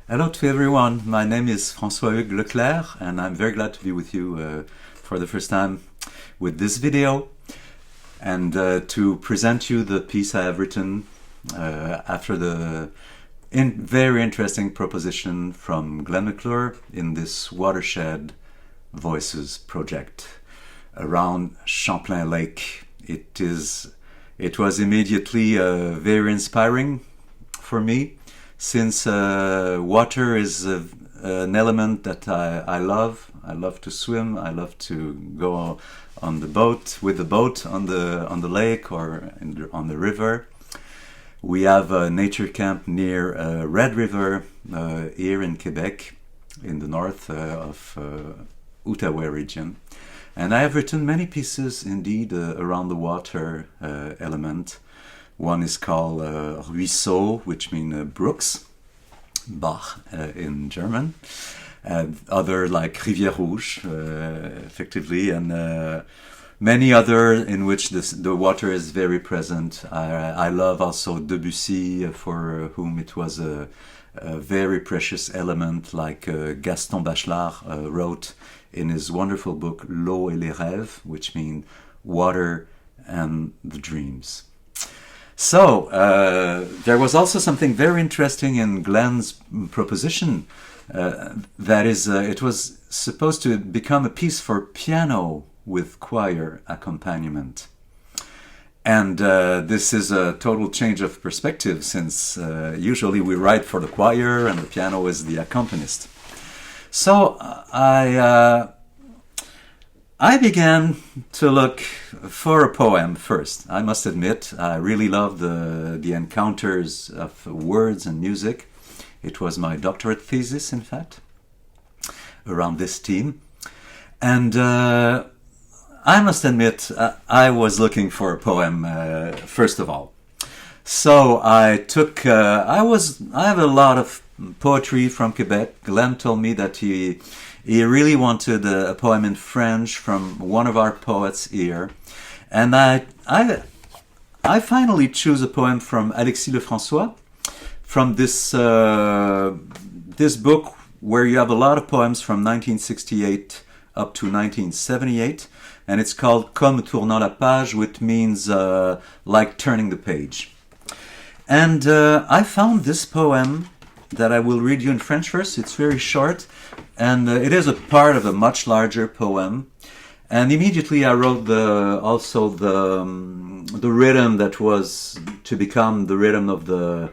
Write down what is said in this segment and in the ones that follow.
Hello to everyone. My name is Francois-Hughes LeClair, and I'm very glad to be with you for the first time with this video and to present you the piece I have written after the very interesting proposition from Glenn McClure in this Watershed Voices project around Champlain Lake. It was immediately very inspiring for me, since water is an element that I love. I love to swim. I love to go on the boat, with the boat on the lake or on the river. We have a nature camp near Red River here in Quebec, in the north of Outaouais region. And I have written many pieces indeed around the water element. One is called Ruisseau, which means brooks, Bach in German. Other like Rivière Rouge, effectively, and many other in which the water is very present. I love also Debussy, for whom it was a very precious element, like Gaston Bachelard wrote in his wonderful book L'eau et les rêves, which mean water and the dreams. So, there was also something very interesting in Glenn's proposition. That is, it was supposed to become a piece for piano with choir accompaniment. And this is a total change of perspective, since usually we write for the choir and the piano is the accompanist. So I began to look for a poem first. I must admit, I really loved the encounters of words and music. It was my doctorate thesis, in fact, around this theme. And I must admit, I was looking for a poem first of all. So I took, I have a lot of poetry from Quebec. Glenn told me that he really wanted a poem in French from one of our poets here. And I finally choose a poem from Alexis Lefrançois, from this book where you have a lot of poems from 1968 up to 1978. And it's called Comme tournant la page, which means like turning the page. And I found this poem that I will read you in French first. It's very short, and it is a part of a much larger poem. And immediately I wrote also the rhythm that was to become the rhythm of the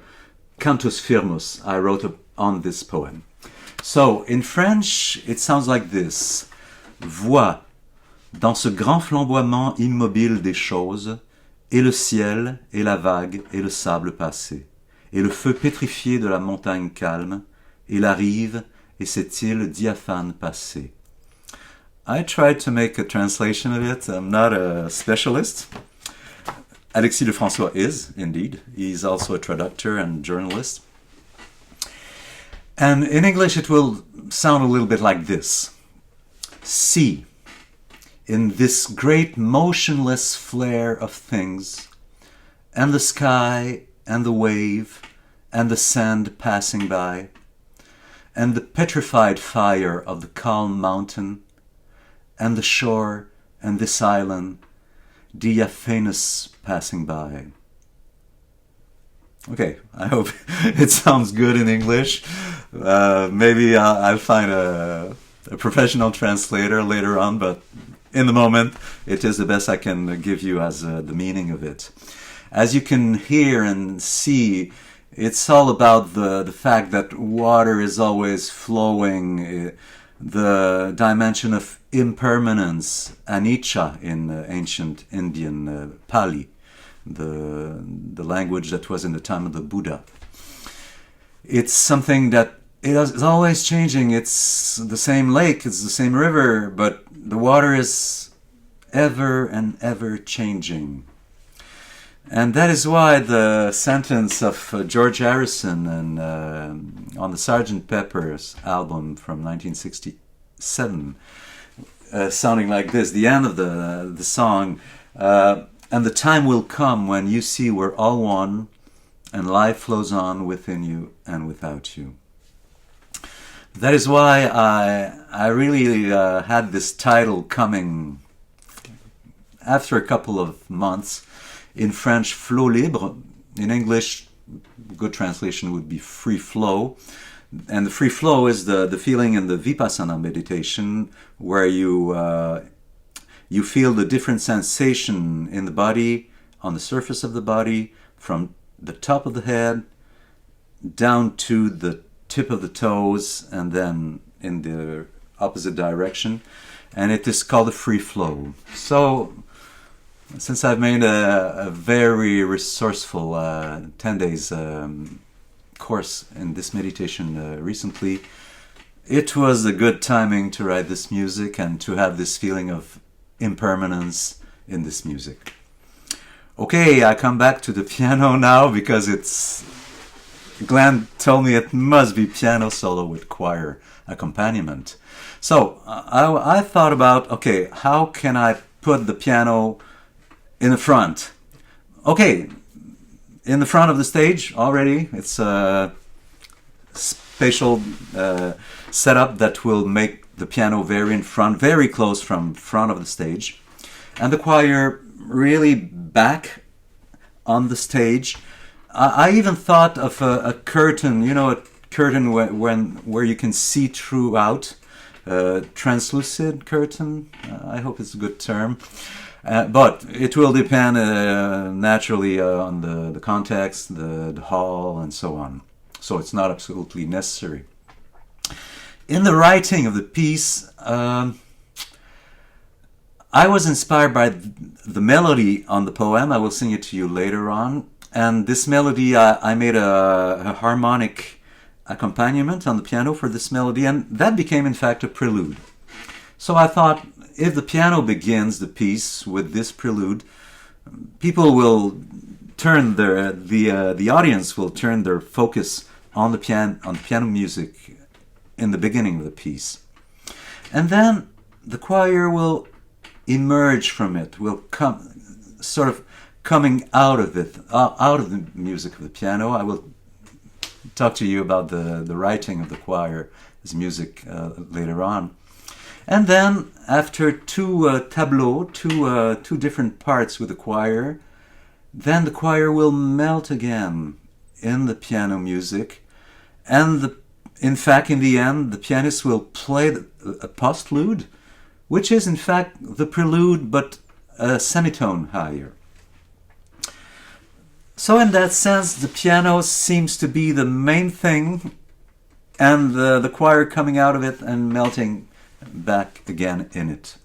Cantus Firmus I wrote on this poem. So in French, it sounds like this. Vois, dans ce grand flamboiement immobile des choses, et le ciel, et la vague, et le sable passé, et le feu pétrifié de la montagne calme, et la rive, et cette île diaphane passée. I tried to make a translation of it. I'm not a specialist. Alexis Lefrançois is, indeed. He's also a traductor and journalist. And in English it will sound a little bit like this. See, in this great motionless flare of things, and the sky and the wave and the sand passing by, and the petrified fire of the calm mountain, and the shore and this island, diaphanous passing by. Okay, I hope it sounds good in English. Maybe I'll find a professional translator later on, but in the moment, it is the best I can give you as the meaning of it. As you can hear and see, it's all about the fact that water is always flowing, the dimension of impermanence, anicca in ancient Indian Pali, the language that was in the time of the Buddha. It's something that is always changing. It's the same lake, it's the same river, but the water is ever and ever changing. And that is why the sentence of George Harrison and on the Sgt. Pepper's album from 1967, sounding like this, the end of the song, and the time will come when you see we're all one, and life flows on within you and without you. That is why I really had this title coming after a couple of months. In French, Flow Libre. In English, good translation would be free flow. And the free flow is the feeling in the Vipassana meditation where you feel the different sensation in the body, on the surface of the body, from the top of the head down to the tip of the toes, and then in the opposite direction. And it is called a free flow. So, since I've made a very resourceful 10 days course in this meditation recently, it was a good timing to write this music and to have this feeling of impermanence in this music. Okay, I come back to the piano now because Glenn told me it must be piano solo with choir accompaniment. So I thought about, okay, how can I put the piano in the front? Okay, in the front of the stage already, it's a spatial setup that will make the piano very in front, very close from front of the stage, and the choir really back on the stage. I even thought of a curtain, a curtain where you can see throughout, translucid curtain. I hope it's a good term. But it will depend naturally on the context, the hall, and so on. So it's not absolutely necessary. In the writing of the piece, I was inspired by the melody on the poem. I will sing it to you later on. And this melody, I made a harmonic accompaniment on the piano for this melody, and that became, in fact, a prelude. So I thought, if the piano begins the piece with this prelude, people will turn the audience will turn their focus on the piano music in the beginning of the piece, and then the choir will emerge from it, will come sort of coming out of it, out of the music of the piano. I will talk to you about the writing of the choir's music later on. And then, after two tableaux, two different parts with the choir, then the choir will melt again in the piano music. And in fact, in the end, the pianist will play a postlude, which is in fact the prelude, but a semitone higher. So in that sense, the piano seems to be the main thing, and the choir coming out of it and melting back again in it.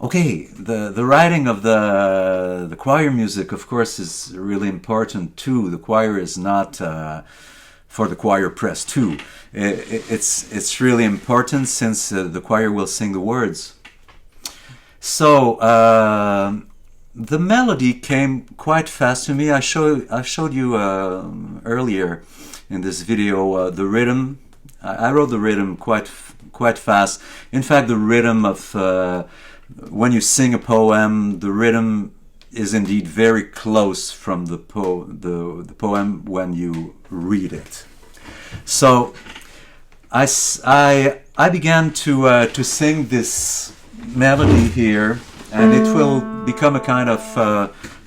Okay, the writing of the choir music, of course, is really important too. The choir is not for the choir press too. It's really important since the choir will sing the words. So the melody came quite fast to me. I showed you earlier in this video the rhythm. I wrote the rhythm quite fast. In fact, the rhythm of when you sing a poem, the rhythm is indeed very close from the poem when you read it. So I began to sing this melody here, and it will become a kind of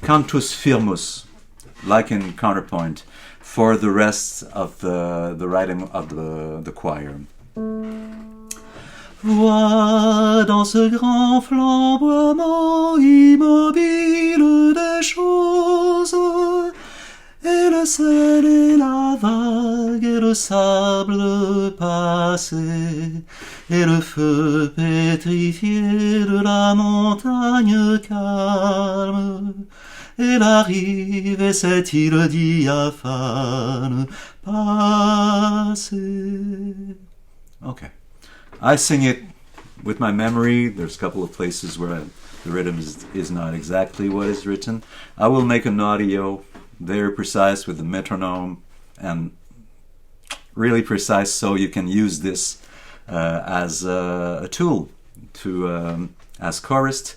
cantus firmus, like in counterpoint, for the rest of the writing of the choir. Vois dans ce grand flamboiement immobile des choses, et le sel et la vague et le sable passé, et le feu pétrifié de la montagne calme, et la rive et cette île diaphane passée. Okay. I sing it with my memory. There's a couple of places where the rhythm is not exactly what is written. I will make an audio very precise with the metronome and really precise, so you can use this as a tool to as chorist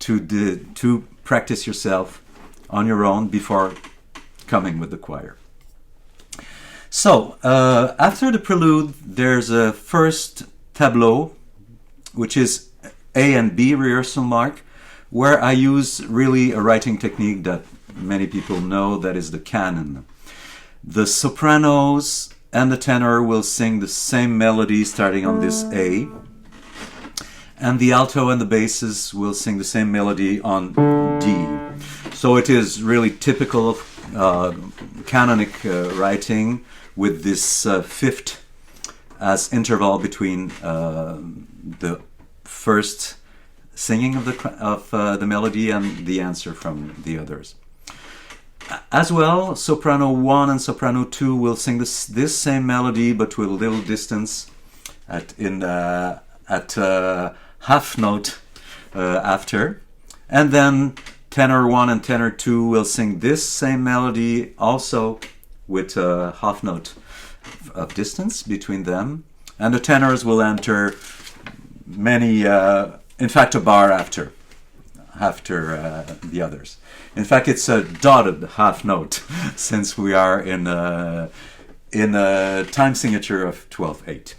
to practice yourself on your own before coming with the choir. So, after the prelude, there's a first tableau, which is A and B rehearsal mark, where I use really a writing technique that many people know, that is the canon. The sopranos and the tenor will sing the same melody starting on this A, and the alto and the basses will sing the same melody on D. So it is really typical of canonic writing, with this fifth as interval between the first singing of the melody and the answer from the others. As well, soprano 1 and soprano 2 will sing this same melody, but with a little distance at half note after. And then tenor 1 and tenor 2 will sing this same melody, also with a half note of distance between them. And the tenors will enter many, in fact, a bar after the others. In fact, it's a dotted half note, since we are in a time signature of 12/8.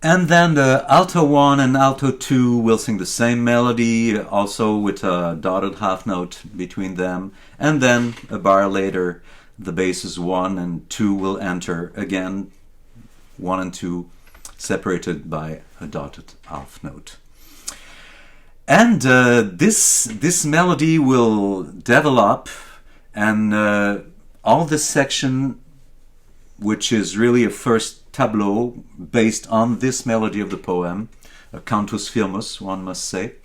And then the alto 1 and alto 2 will sing the same melody, also with a dotted half note between them. And then a bar later, the basses 1 and 2 will enter again, 1 and 2 separated by a dotted half note. And this melody will develop, and all this section, which is really a first tableau based on this melody of the poem, a cantus firmus, one must say,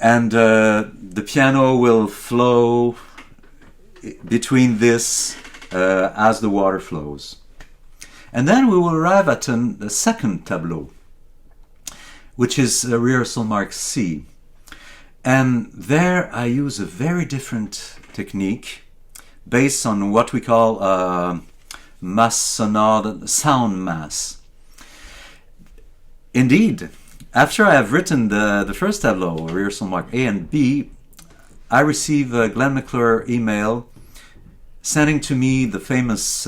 and the piano will flow between this as the water flows. And then we will arrive at a second tableau, which is a rehearsal mark C. And there I use a very different technique based on what we call masse sonore, sound mass. Indeed, after I have written the first tableau, rehearsal mark A and B, I receive a Glenn McClure email sending to me the famous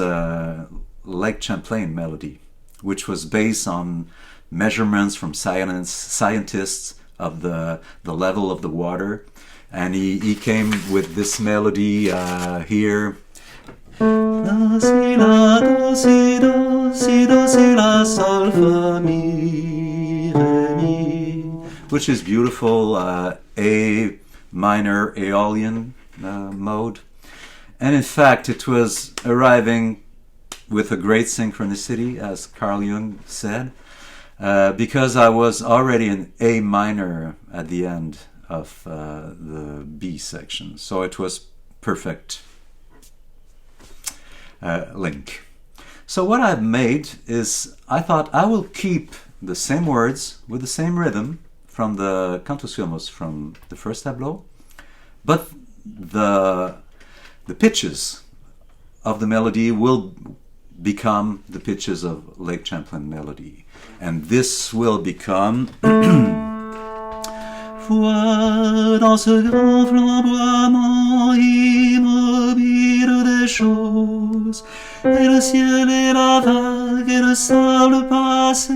Lake Champlain melody, which was based on measurements from scientists of the level of the water, and he came with this melody here, do si la do si do si do si la sol fa mi re mi, which is beautiful, A minor Aeolian mode. And in fact, it was arriving with a great synchronicity, as Carl Jung said, because I was already in A minor at the end of the B section. So it was perfect link. So what I've made is, I thought I will keep the same words with the same rhythm from the cantus firmus from the first tableau, but the pitches of the melody will become the pitches of Lake Champlain melody, and this will become Vois dans ce grand flamboiement immobile des choses, et le ciel et la vague et le sable passé,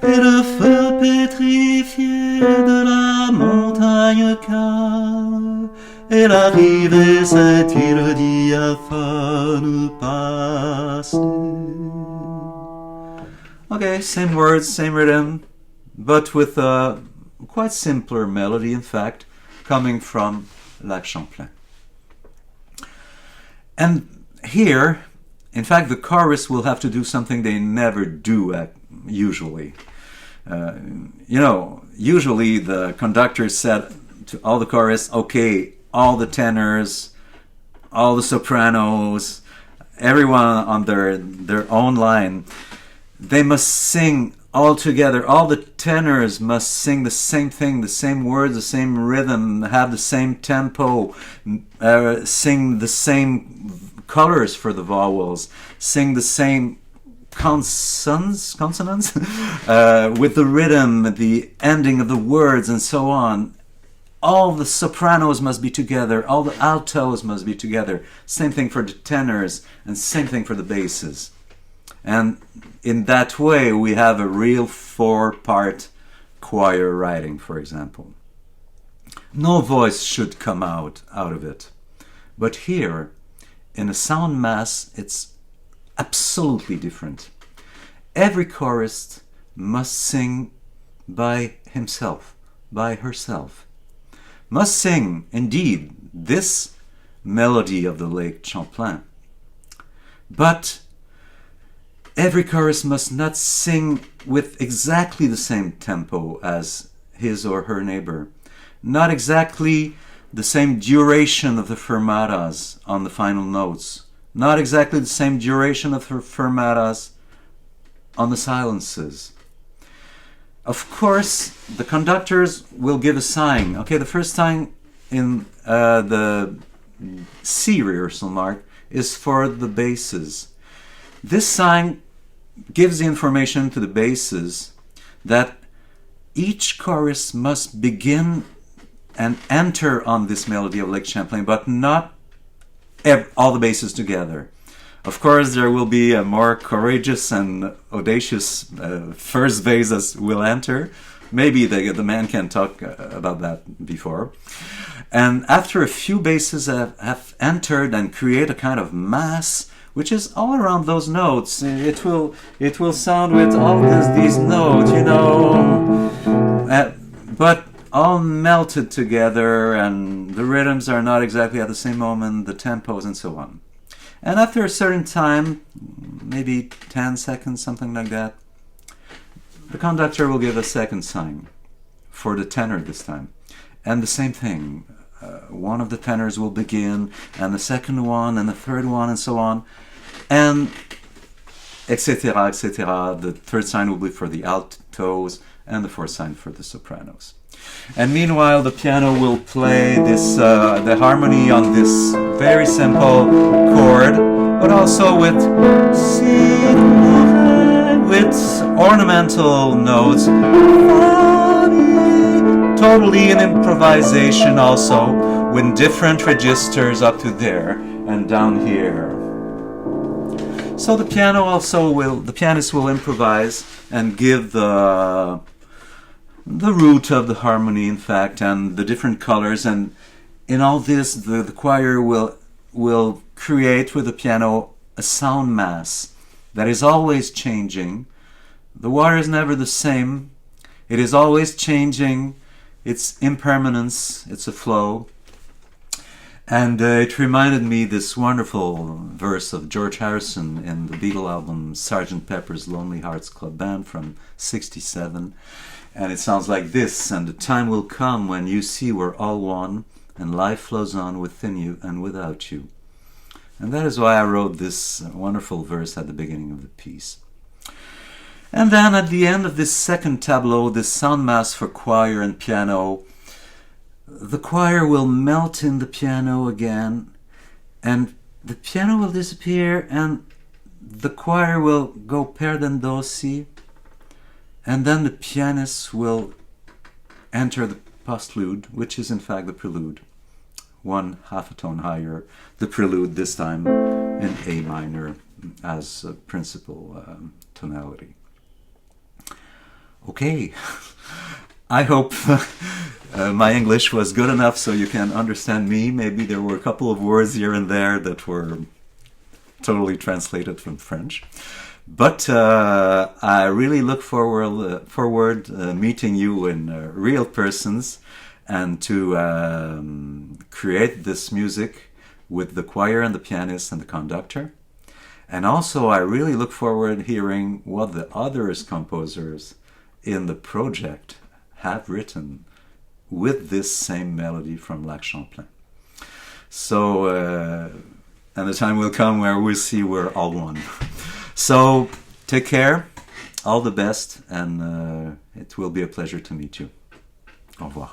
et le feu pétrifié de la montagne calme, et l'arrivée cette île diaphane passée. Okay, same words, same rhythm, but with a quite simpler melody, in fact, coming from Lac Champlain. And here, in fact, the chorus will have to do something they never do usually. Usually the conductor said to all the chorus, okay, all the tenors, all the sopranos, everyone on their own line, they must sing all together. All the tenors must sing the same thing, the same words, the same rhythm, have the same tempo, sing the same colors for the vowels, sing the same consonants with the rhythm, the ending of the words, and so on. all the sopranos must be together, all the altos must be together. Same thing for the tenors, and same thing for the basses. And in that way, we have a real 4-part choir writing, for example. No voice should come out of it. But here, in a sound mass, it's absolutely different. Every chorist must sing by himself, by herself. Must sing, indeed, this melody of the Lake Champlain. But every chorus must not sing with exactly the same tempo as his or her neighbor. Not exactly the same duration of the fermatas on the final notes. Not exactly the same duration of the fermatas on the silences. Of course, the conductors will give a sign. Okay, the first sign in the C rehearsal mark is for the basses. This sign gives the information to the basses that each chorus must begin and enter on this melody of Lake Champlain, but not all the basses together. Of course, there will be a more courageous and audacious first bass that will enter. Maybe the man can talk about that before. And after a few basses have entered and create a kind of mass, which is all around those notes, it will sound with all these notes, you know, but all melted together, and the rhythms are not exactly at the same moment, the tempos and so on. And after a certain time, maybe 10 seconds, something like that, the conductor will give a second sign for the tenor this time. And the same thing. One of the tenors will begin, and the second one, and the third one, and so on. And etc., etc. The third sign will be for the altos, and the fourth sign for the sopranos. And meanwhile, the piano will play this the harmony on this very simple chord, but also with ornamental notes, totally an improvisation also, with different registers up to there and down here. So the pianist will improvise and give the root of the harmony, in fact, and the different colors. And in all this, the choir will create with the piano a sound mass that is always changing. The water is never the same. It is always changing. It's impermanence. It's a flow. And it reminded me this wonderful verse of George Harrison in the Beatle album Sgt. Pepper's Lonely Hearts Club Band from '67. And it sounds like this: and the time will come when you see we're all one, and life flows on within you and without you. And that is why I wrote this wonderful verse at the beginning of the piece. And then at the end of this second tableau, this sound mass for choir and piano, the choir will melt in the piano again, and the piano will disappear, and the choir will go perdendosi, and then the pianist will enter the postlude, which is in fact the prelude, one half a tone higher, the prelude this time in A minor as a principal tonality. Okay, I hope my English was good enough so you can understand me. Maybe there were a couple of words here and there that were totally translated from French. But I really look forward meeting you in real persons and to create this music with the choir and the pianist and the conductor. And also I really look forward hearing what the other composers in the project have written with this same melody from Lac Champlain. So, and the time will come where we'll see we're all one. So, take care, all the best, and it will be a pleasure to meet you. Au revoir.